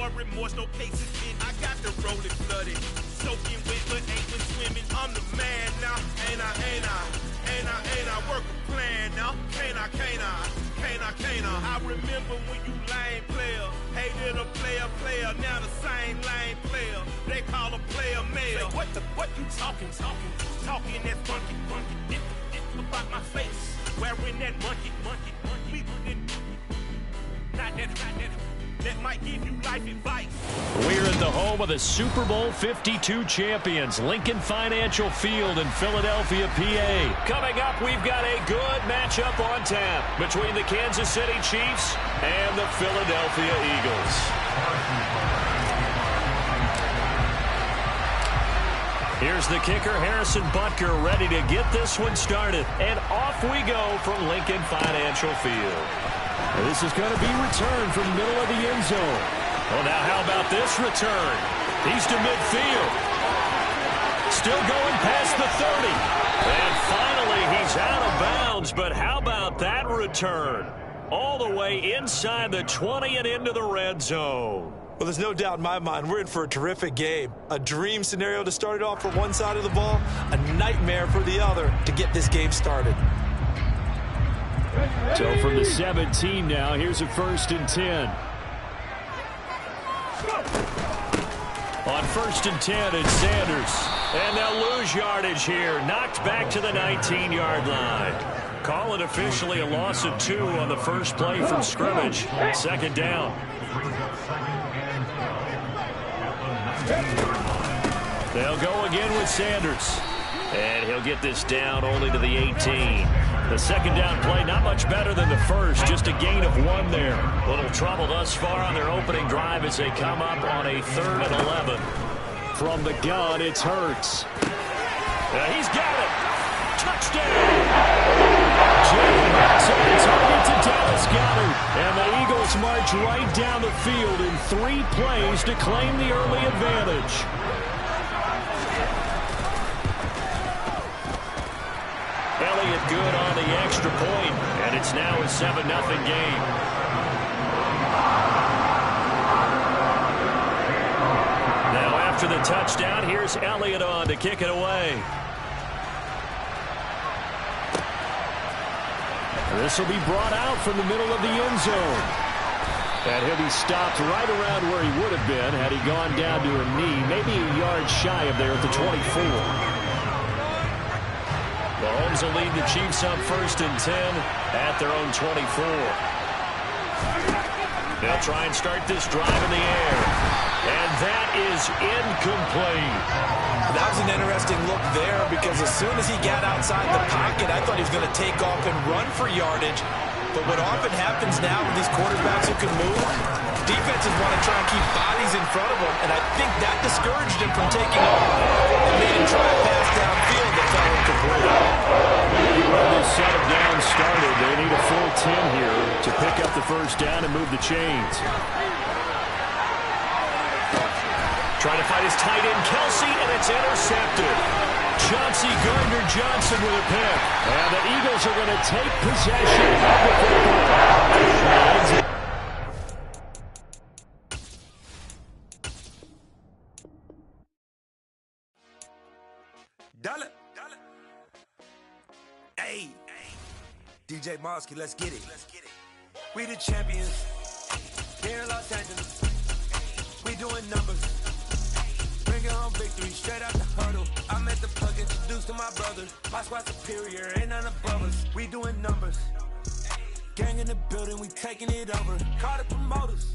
more remorse, no cases in. I got the rolling flooded, soaking wet, but ain't been swimming. I'm the man now, ain't I work a plan now, can't I? I remember when you lame player, hated a player, now the same lame player, they call a player male. Say, what you talking that funky, about my face, wearing that monkey, not that might give you life advice. We're at the home of the Super Bowl 52 champions, Lincoln Financial Field in Philadelphia, PA. Coming up, we've got a good matchup on tap between the Kansas City Chiefs and the Philadelphia Eagles. Here's the kicker, Harrison Butker, ready to get this one started. And off we go from Lincoln Financial Field. This is going to be returned from the middle of the end zone. Well, now how about this return? He's to midfield. Still going past the 30. And finally, he's out of bounds. But how about that return? All the way inside the 20 and into the red zone. Well, there's no doubt in my mind we're in for a terrific game. A dream scenario to start it off for one side of the ball, a nightmare for the other to get this game started. So from the 17 now, here's a 1st and 10. On 1st and 10, it's Sanders. And they'll lose yardage here. Knocked back to the 19-yard line. Call it officially a loss of 2 on the first play from scrimmage. 2nd down. They'll go again with Sanders. And he'll get this down only to the 18. The 2nd down play, not much better than the first, just a gain of 1 there. Little trouble thus far on their opening drive as they come up on a 3rd and 11. From the gun, it's Hurts. He's got it. Touchdown. Jalen Hurts on the target to Dallas Goedert. And the Eagles march right down the field in 3 plays to claim the early advantage. Elliott good on the extra point, and it's now a 7-0 game. Now after the touchdown, here's Elliott on to kick it away. This will be brought out from the middle of the end zone. And he'll be stopped right around where he would have been had he gone down to a knee, maybe a yard shy of there at the 24. Mahomes will lead the Chiefs up 1st and 10 at their own 24. They'll try and start this drive in the air. And that is incomplete. That was an interesting look there because as soon as he got outside the pocket, I thought he was going to take off and run for yardage. But what often happens now with these quarterbacks who can move, defenses want to try and keep bodies in front of them, and I think that discouraged him from taking off and made him try a pass downfield that fell incomplete. Well, this set of downs started. They need a full 10 here to pick up the 1st down and move the chains. Trying to fight his tight end, Kelsey, and it's intercepted. Chauncey Gardner-Johnson with a pick. And the Eagles are going to take possession of the football. Hey, DJ Mosky, let's get it. We the champions here in Los Angeles. We doing numbers. Bringing home victory straight out the huddle. I'm at the plug, introduced to my brother. My squad superior, ain't none above us. We doing numbers. Gang in the building, we taking it over. Call the promoters.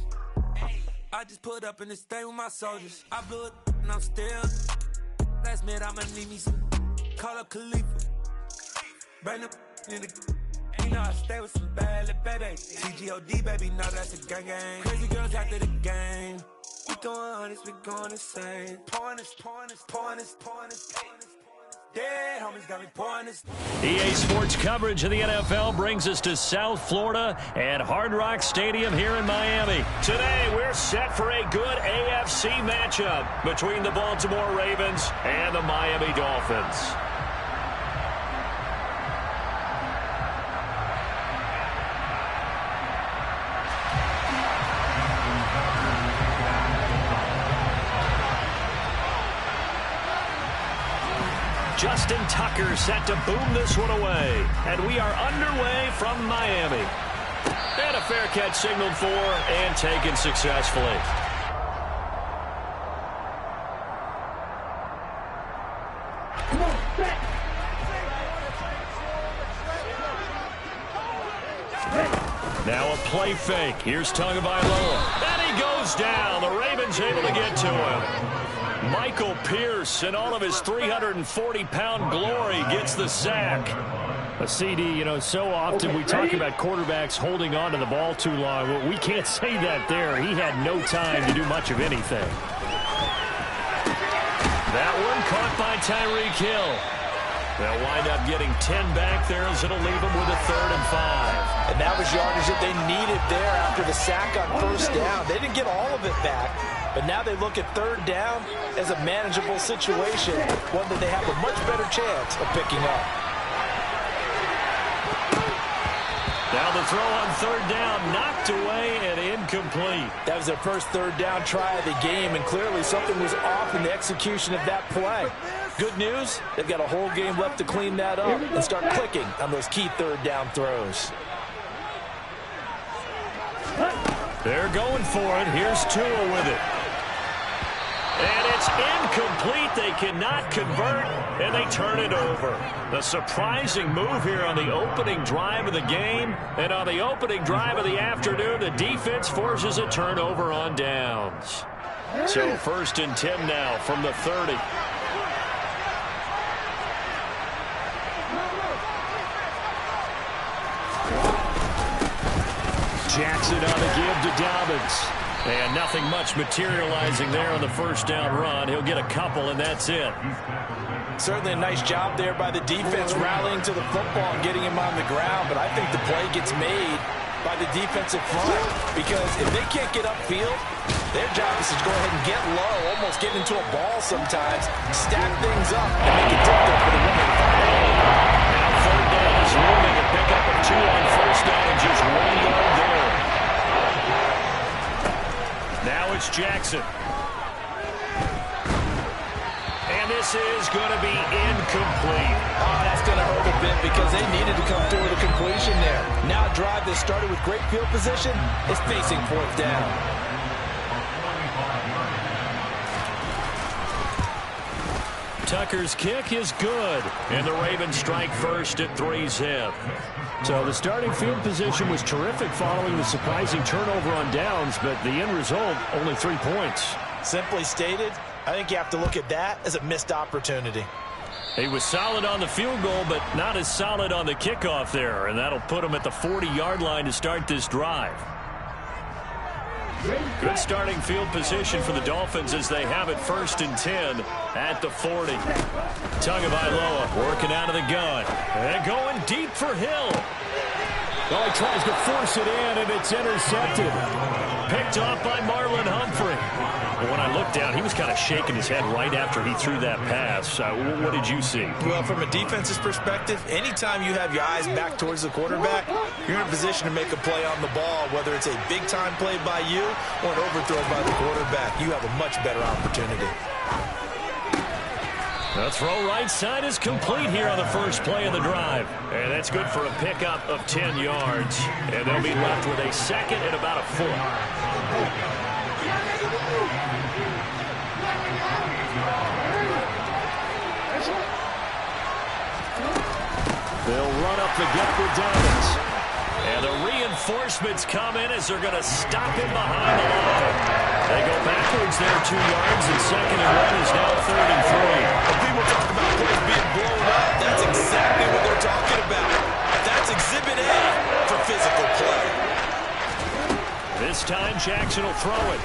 I just put up in this thing with my soldiers. I blew it and I'm still. Last minute I'ma need me some. Call up Khalifa. Bring them in the. You know I stay with some bad little baby. CGOD baby, know that's a gang gang. Crazy girls after the game. We doing honest, we going insane. Pouring this. Dead homies got me pouring this. EA Sports coverage of the NFL brings us to South Florida and Hard Rock Stadium here in Miami. Today, we're set for a good AFC matchup between the Baltimore Ravens and the Miami Dolphins. Justin Tucker set to boom this one away. And we are underway from Miami. And a fair catch signaled for and taken successfully. Now a play fake. Here's Pxrtyboyz. And he goes down. The Ravens able to get to him. Michael Pierce, in all of his 340-pound glory, gets the sack. A CD, so often we talk about quarterbacks holding on to the ball too long. Well, we can't say that there. He had no time to do much of anything. That one caught by Tyreek Hill. They'll wind up getting 10 back there as it'll leave them with a 3rd and 5. And that was yardage that they needed there after the sack on 1st down. They didn't get all of it back, but now they look at 3rd down as a manageable situation, one that they have a much better chance of picking up. Now the throw on 3rd down, knocked away and incomplete. That was their first 3rd down try of the game, and clearly something was off in the execution of that play. Good news, they've got a whole game left to clean that up and start clicking on those key 3rd down throws. They're going for it. Here's Tua with it. And it's incomplete. They cannot convert, and they turn it over. The surprising move here on the opening drive of the game. And on the opening drive of the afternoon, the defense forces a turnover on downs. So 1st and 10 now from the 30. Jackson on the give to Dobbins. And nothing much materializing there on the 1st down run. He'll get a couple, and that's it. Certainly a nice job there by the defense rallying to the football and getting him on the ground, but I think the play gets made by the defensive front because if they can't get upfield, their job is to go ahead and get low, almost get into a ball sometimes, stack things up, and make it difficult for the running back. Now 3rd down is looming, a pickup of 2 on 1st down and just 1 yard there. Now it's Jackson. And this is going to be incomplete. Oh, that's going to hurt a bit because they needed to come through with a completion there. Now a drive that started with great field position is facing 4th down. Tucker's kick is good. And the Ravens strike first at 3-zip. So the starting field position was terrific following the surprising turnover on downs, but the end result, only 3 points. Simply stated, I think you have to look at that as a missed opportunity. He was solid on the field goal, but not as solid on the kickoff there, and that'll put him at the 40-yard line to start this drive. Good starting field position for the Dolphins as they have it 1st and 10 at the 40. Pxrtyboyz working out of the gun. And going deep for Hill. Well, he tries to force it in, and it's intercepted. Picked off by Marlon Humphrey. But when I looked down, he was kind of shaking his head right after he threw that pass. What did you see? Well, from a defense's perspective, anytime you have your eyes back towards the quarterback, you're in a position to make a play on the ball, whether it's a big-time play by you or an overthrow by the quarterback. You have a much better opportunity. The throw right side is complete here on the first play of the drive. And that's good for a pickup of 10 yards. And they'll be left with a 2nd and about a 4. They'll run up the gut with Dobbins. And the reinforcements come in as they're going to stop him behind the line. They go backwards there 2 yards, and 2nd and 1 is now 3rd and 3. When people talk about plays being blown up, that's exactly what they're talking about. That's Exhibit A for physical play. This time Jackson will throw it.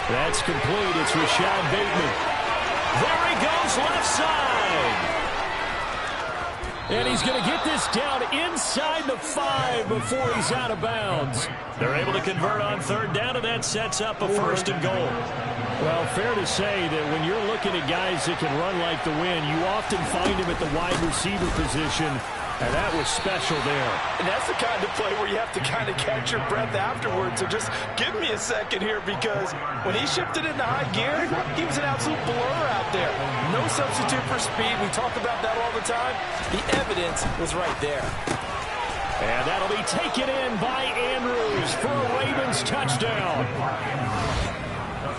That's complete. It's Rashad Bateman. There he goes, left side. And he's going to get this down inside the 5 before he's out of bounds. They're able to convert on 3rd down, and that sets up a 1st and goal. Well, fair to say that when you're looking at guys that can run like the wind, you often find them at the wide receiver position. And that was special there. And that's the kind of play where you have to kind of catch your breath afterwards. So just give me a second here, because when he shifted into high gear, he was an absolute blur out there. No substitute for speed. We talk about that all the time. The evidence was right there. And that'll be taken in by Andrews for a Ravens touchdown.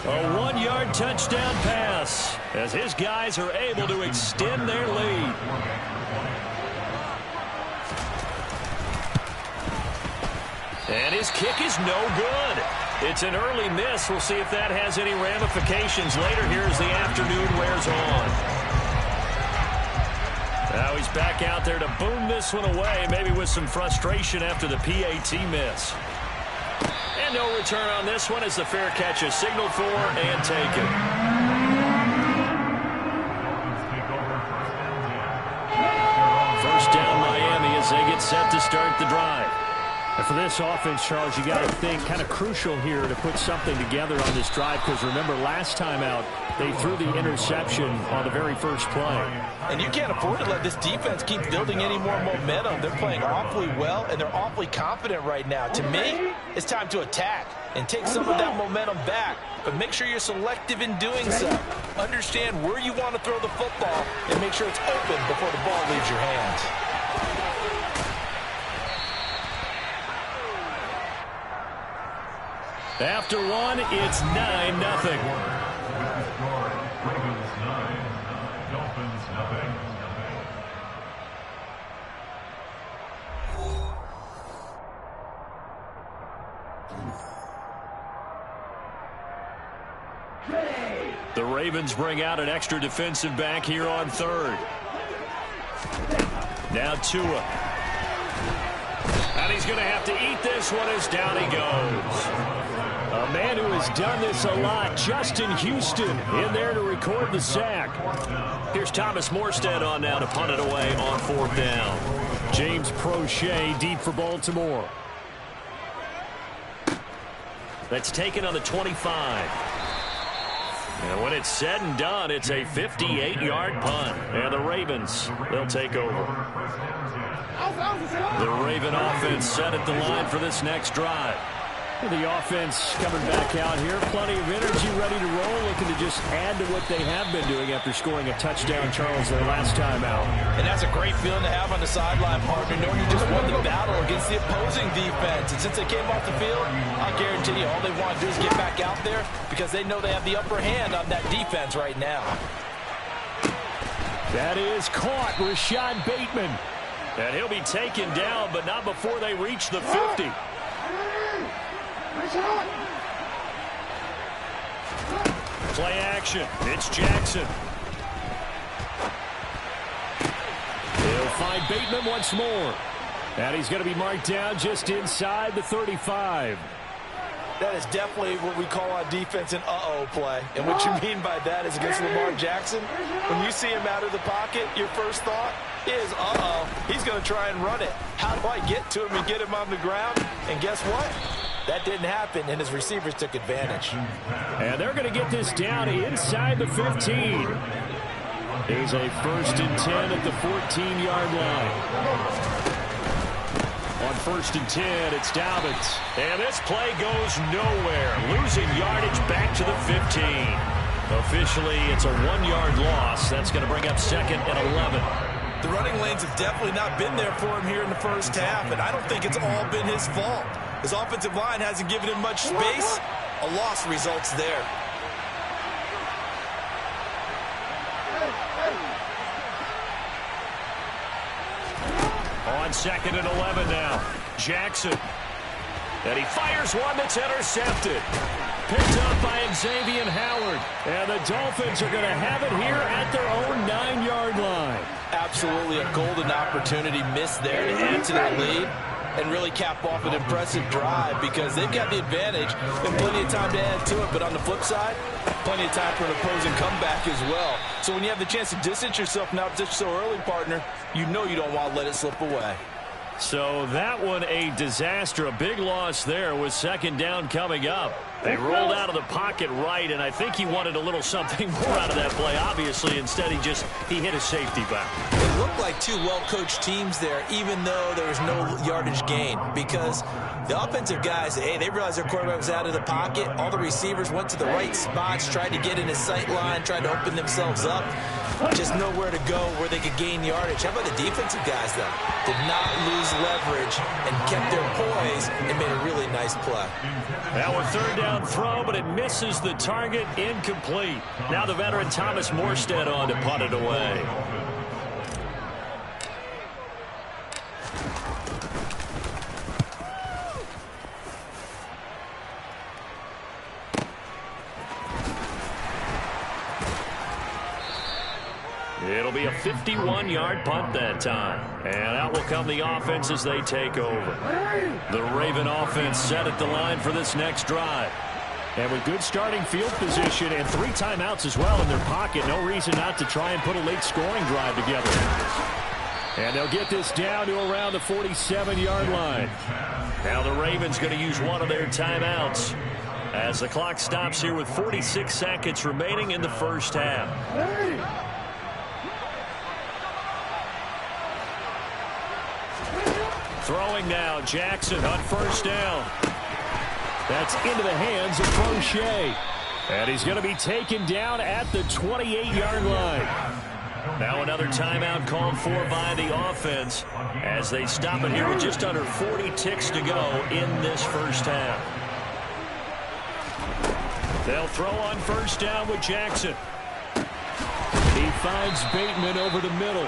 A 1-yard touchdown pass as his guys are able to extend their lead. And his kick is no good. It's an early miss. We'll see if that has any ramifications later here as the afternoon wears on. Now he's back out there to boom this one away, maybe with some frustration after the PAT miss. And no return on this one as the fair catch is signaled for and taken. First down Miami as they get set to start the drive. And for this offense, Charles, you got to think kind of crucial here to put something together on this drive, because remember last time out they threw the interception on the very first play. And you can't afford to let this defense keep building any more momentum. They're playing awfully well, and they're awfully confident right now. To me, it's time to attack and take some of that momentum back. But make sure you're selective in doing so. Understand where you want to throw the football and make sure it's open before the ball leaves your hands. After one, it's 9-0. The Ravens bring out an extra defensive back here on third. Now Tua. And he's going to have to eat this one as down he goes. A man who has done this a lot, Justin Houston, in there to record the sack. Here's Thomas Morstead on now to punt it away on fourth down. James Prochet deep for Baltimore. That's taken on the 25. And when it's said and done, it's a 58-yard punt. And the Ravens, they'll take over. The Raven offense set at the line for this next drive. The offense coming back out here. Plenty of energy, ready to roll, looking to just add to what they have been doing after scoring a touchdown, Charles, their last time out. And that's a great feeling to have on the sideline, partner, knowing you just won the battle against the opposing defense. And since they came off the field, I guarantee you all they want to do is get back out there, because they know they have the upper hand on that defense right now. That is caught, Rashad Bateman. And he'll be taken down, but not before they reach the 50. Play action. It's Jackson. He'll find Bateman once more. And he's going to be marked down just inside the 35. That is definitely what we call on defense an uh-oh play. And what you mean by that is against Lamar Jackson, when you see him out of the pocket, your first thought is, uh-oh, he's going to try and run it. How do I get to him and get him on the ground? And guess what? That didn't happen, and his receivers took advantage. And they're going to get this down inside the 15. Here's a 1st and 10 at the 14-yard line. On 1st and 10, it's Dobbins. And this play goes nowhere. Losing yardage back to the 15. Officially, it's a 1-yard loss. That's going to bring up 2nd and 11. The running lanes have definitely not been there for him here in the first half, and I don't think it's all been his fault. His offensive line hasn't given him much space. A loss results there. On 2nd and 11 now. Jackson. And he fires one that's intercepted. Picked up by Xavier Howard. And the Dolphins are going to have it here at their own 9-yard line. Absolutely a golden opportunity missed there to add to their lead and really cap off an impressive drive, because they've got the advantage and plenty of time to add to it. But on the flip side, plenty of time for an opposing comeback as well. So when you have the chance to distance yourself from opposition so early, partner, you know you don't want to let it slip away. So that one a disaster. A big loss there with 2nd down coming up. They rolled out of the pocket right, and I think he wanted a little something more out of that play, obviously. Instead, he hit a safety back. It looked like two well-coached teams there, even though there was no yardage gain, because the offensive guys, hey, they realized their quarterback was out of the pocket. All the receivers went to the right spots, tried to get in his sight line, tried to open themselves up. Just nowhere to go where they could gain yardage. How about the defensive guys, though? Did not lose leverage and kept their poise and made a really nice play. Now a third down throw, but it misses the target, incomplete. Now the veteran Thomas Morstead on to punt it away. It'll be a 51-yard punt that time. And out will come the offense as they take over. The Raven offense set at the line for this next drive. And with good starting field position and 3 timeouts as well in their pocket, no reason not to try and put a late scoring drive together. And they'll get this down to around the 47-yard line. Now the Ravens going to use one of their timeouts as the clock stops here with 46 seconds remaining in the first half. Throwing now, Jackson on first down. That's into the hands of Crochet. And he's going to be taken down at the 28-yard line. Now another timeout called for by the offense as they stop it here with just under 40 ticks to go in this first half. They'll throw on first down with Jackson. He finds Bateman over the middle.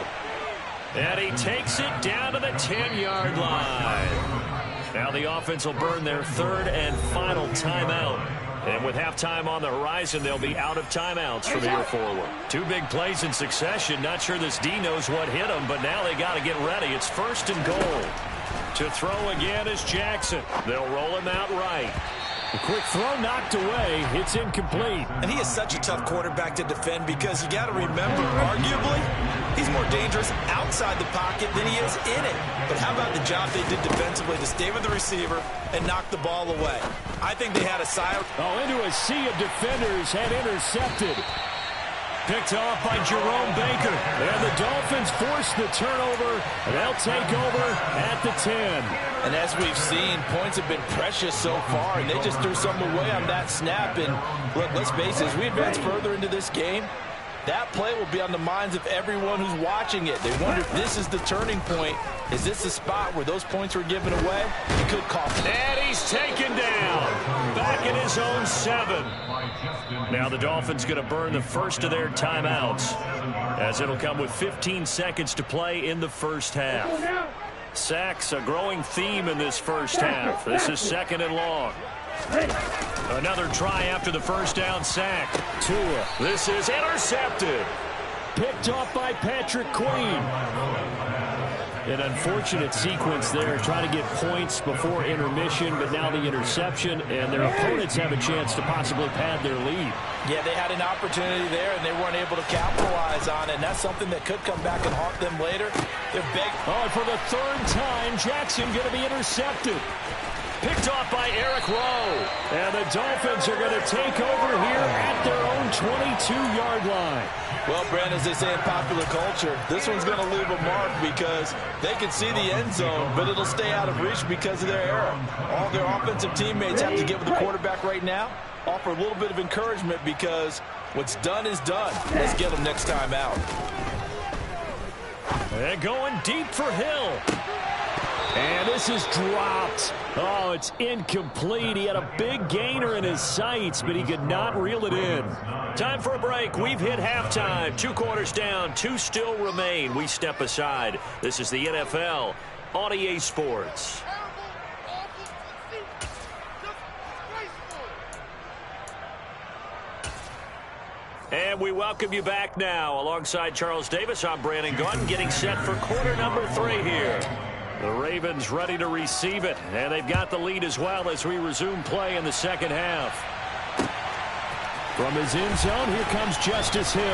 And he takes it down to the 10-yard line. Now the offense will burn their third and final timeout. And with halftime on the horizon, they'll be out of timeouts from here forward. 2 big plays in succession. Not sure this D knows what hit them, but now they got to get ready. It's first and goal. To throw again is Jackson. They'll roll him out right. A quick throw knocked away. It's incomplete. And he is such a tough quarterback to defend because you got to remember, arguably, he's more dangerous outside the pocket than he is in it. But how about the job they did defensively to stay with the receiver and knock the ball away? I think they had a silent. Oh, into a sea of defenders and intercepted. Picked off by Jerome Baker. And the Dolphins force the turnover. And they'll take over at the 10. And as we've seen, points have been precious so far, and they just threw something away on that snap. And look, let's face it, as we advance further into this game, that play will be on the minds of everyone who's watching it. They wonder if this is the turning point. Is this the spot where those points were given away? It could cost them. And he's taken down. Back in his own 7. Now the Dolphins going to burn the first of their timeouts as it'll come with 15 seconds to play in the first half. Sacks a growing theme in this first half. This is second and long. Another try after the first down sack. Tua. This is intercepted. Picked off by Patrick Queen. An unfortunate sequence there, trying to get points before intermission, but now the interception, and their opponents have a chance to possibly pad their lead. Yeah, they had an opportunity there, and they weren't able to capitalize on it, and that's something that could come back and haunt them later. They're big. Oh, and for the 3rd time, Jackson going to be intercepted. Picked off by Eric Rowe. And the Dolphins are going to take over here at their own 22-yard line. Well, Brand, as they say in popular culture, this one's going to leave a mark because they can see the end zone, but it'll stay out of reach because of their error. All their offensive teammates have to give the quarterback right now, offer a little bit of encouragement because what's done is done. Let's get them next time out. And going deep for Hill. And this is dropped. Oh, it's incomplete. He had a big gainer in his sights, but he could not reel it in. Time for a break. We've hit halftime. 2 quarters down. 2 still remain. We step aside. This is the NFL on EA Sports. And we welcome you back now. Alongside Charles Davis, I'm Brandon Gunn, getting set for quarter number 3 here. The Ravens ready to receive it, and they've got the lead as well as we resume play in the second half. From his end zone, here comes Justice Hill.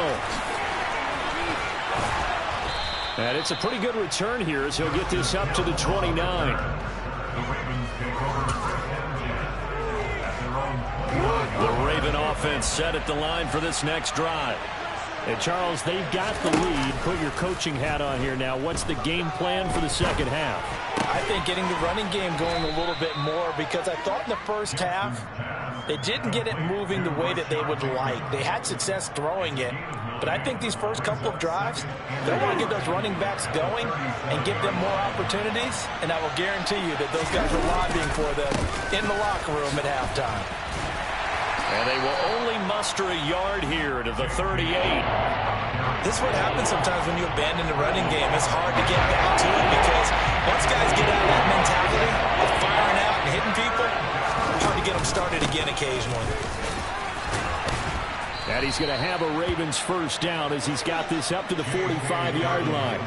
And it's a pretty good return here as he'll get this up to the 29. offense set at the line for this next drive. And Charles, they've got the lead. Put your coaching hat on here now. What's the game plan for the second half? I think getting the running game going a little bit more, because I thought in the first half they didn't get it moving the way that they would like. They had success throwing it, but I think these first couple of drives, they want to get those running backs going and give them more opportunities, and I will guarantee you that those guys are lobbying for them in the locker room at halftime. And they will only muster a yard here to the 38. This is what happens sometimes when you abandon the running game. It's hard to get back to it because once guys get out of that mentality of firing out and hitting people, it's hard to get them started again occasionally. And he's going to have a Ravens first down as he's got this up to the 45-yard line.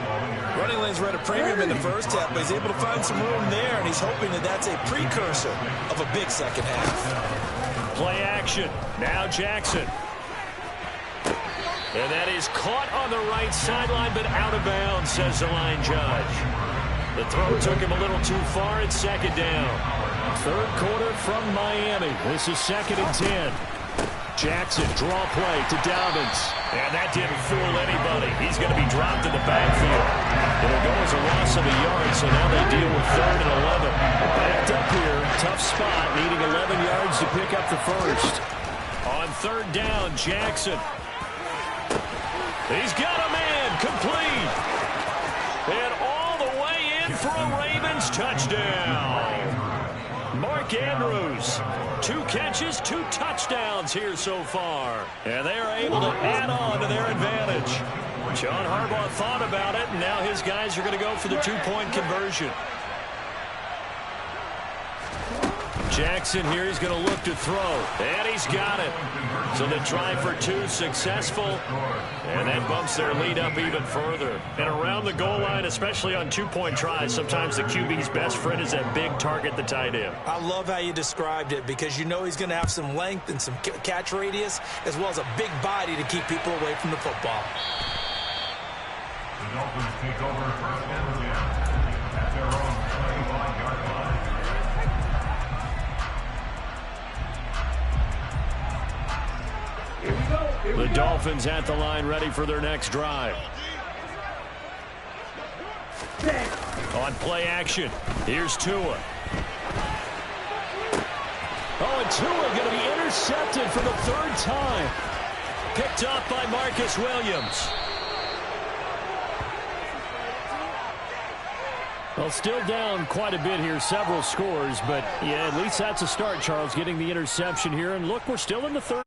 Running lanes were at a premium in the first half, but he's able to find some room there, and he's hoping that that's a precursor of a big second half. Play action. Now Jackson. And that is caught on the right sideline, but out of bounds, says the line judge. The throw took him a little too far. It's second down. Third quarter from Miami. This is 2nd and 10. Jackson, draw play to Dobbins. And that didn't fool anybody. He's going to be dropped in the backfield. It'll go as a loss of a yard, so now they deal with 3rd and 11. Backed up here. Tough spot, needing 11 yards to pick up the first. On 3rd down, Jackson. He's got a man, complete. And all the way in for a Ravens touchdown. Mark Andrews, 2 catches, 2 touchdowns here so far. And they are able to add on to their advantage. John Harbaugh thought about it, and now his guys are going to go for the 2-point conversion. Jackson here is going to look to throw, and he's got it. So the try for 2 successful, and that bumps their lead up even further. And around the goal line, especially on 2-point tries, sometimes the QB's best friend is that big target, the tight end. I love how you described it, because you know he's going to have some length and some catch radius, as well as a big body to keep people away from the football. The Dolphins take over first and 10 at their own 25-yard line. The Dolphins at the line, ready for their next drive. On play action, here's Tua. Oh, and Tua going to be intercepted for the 3rd time. Picked up by Marcus Williams. Well, still down quite a bit here, several scores, but yeah, at least that's a start, Charles, getting the interception here. And look, we're still in the 3rd.